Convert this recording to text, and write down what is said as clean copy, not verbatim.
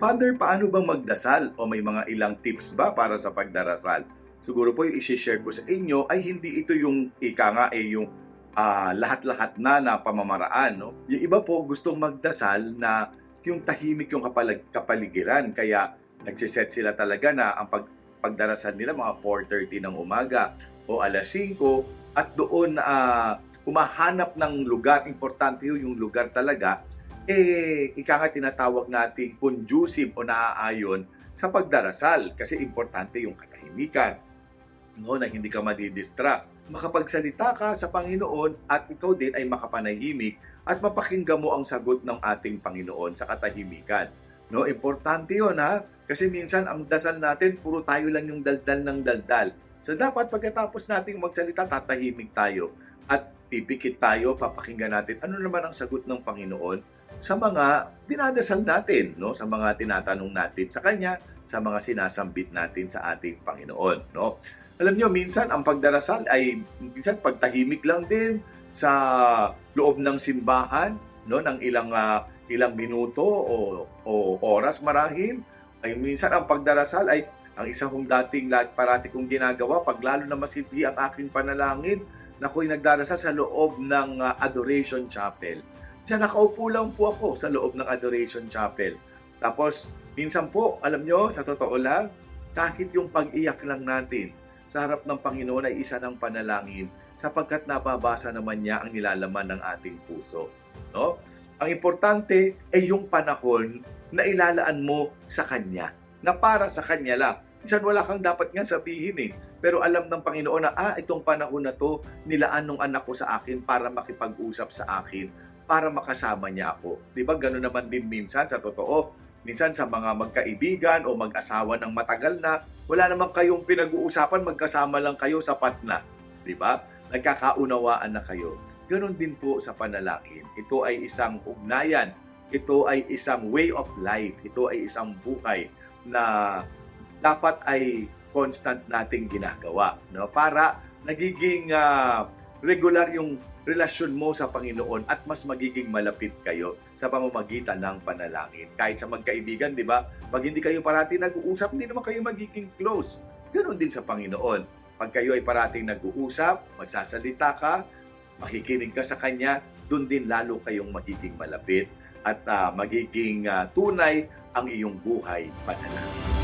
Father, paano bang magdasal? O may mga ilang tips ba para sa pagdarasal? Siguro po yung isi-share ko sa inyo ay hindi ito yung ika nga yung lahat-lahat na pamamaraan. No? Yung iba po gustong magdasal na yung tahimik yung kapaligiran. Kaya nagsiset sila talaga na ang pagdarasal nila mga 4:30 ng umaga o alas 5 at doon humahanap ng lugar. Importante yung lugar talaga ika nga tinatawag nating conducive o naaayon sa pagdarasal kasi importante yung katahimikan, no, na hindi ka madidistract. Makapagsalita ka sa Panginoon at ikaw din ay makapanahimik at mapakinggan mo ang sagot ng ating Panginoon sa katahimikan. No, importante 'yon kasi minsan ang dasal natin puro tayo lang yung daldal ng daldal. So dapat pagkatapos nating magsalita tatahimik tayo at pipikit tayo, papakinggan natin ano naman ang sagot ng Panginoon sa mga dinadasal natin, no? Sa mga tinatanong natin sa Kanya, sa mga sinasambit natin sa ating Panginoon, no? Alam niyo, minsan ang pagdarasal ay minsan pagtahimik lang din sa loob ng simbahan, no? Ng ilang minuto o oras marahil. Ay minsan ang pagdarasal ay ang isang kong parati kong ginagawa pag lalo na masidhi ang aking panalangin, na ako'y nagdarasal sa loob ng Adoration Chapel. Diyan nakaupo lang po ako sa loob ng Adoration Chapel. Tapos, minsan po, alam nyo, sa totoo lang, kahit yung pag-iyak lang natin sa harap ng Panginoon ay isa ng panalangin sapagkat nababasa naman niya ang nilalaman ng ating puso. No? Ang importante ay yung panahon na ilalaan mo sa Kanya, na para sa Kanya lang. Minsan wala kang dapat nga sabihin pero alam ng Panginoon na itong panahon na to nilaan ng anak ko sa akin para makipag-usap sa akin, para makasama niya ako. Di ba gano'n naman din minsan sa totoo? Minsan sa mga magkaibigan o mag-asawa ng matagal na, wala naman kayong pinag-uusapan, magkasama lang kayo, sapat na. Di ba? Nagkakaunawaan na kayo. Ganon din po sa panalangin. Ito ay isang ugnayan. Ito ay isang way of life. Ito ay isang buhay na dapat ay constant nating ginagawa, no? Para nagiging regular yung relasyon mo sa Panginoon at mas magiging malapit kayo sa pamamagitan ng panalangin. Kahit sa magkaibigan, di ba? Pag hindi kayo parati nag-uusap, hindi naman kayo magiging close. Ganon din sa Panginoon. Pag kayo ay parating nag-uusap, magsasalita ka, makikinig ka sa Kanya, doon din lalo kayong magiging malapit at magiging tunay ang iyong buhay panalangin.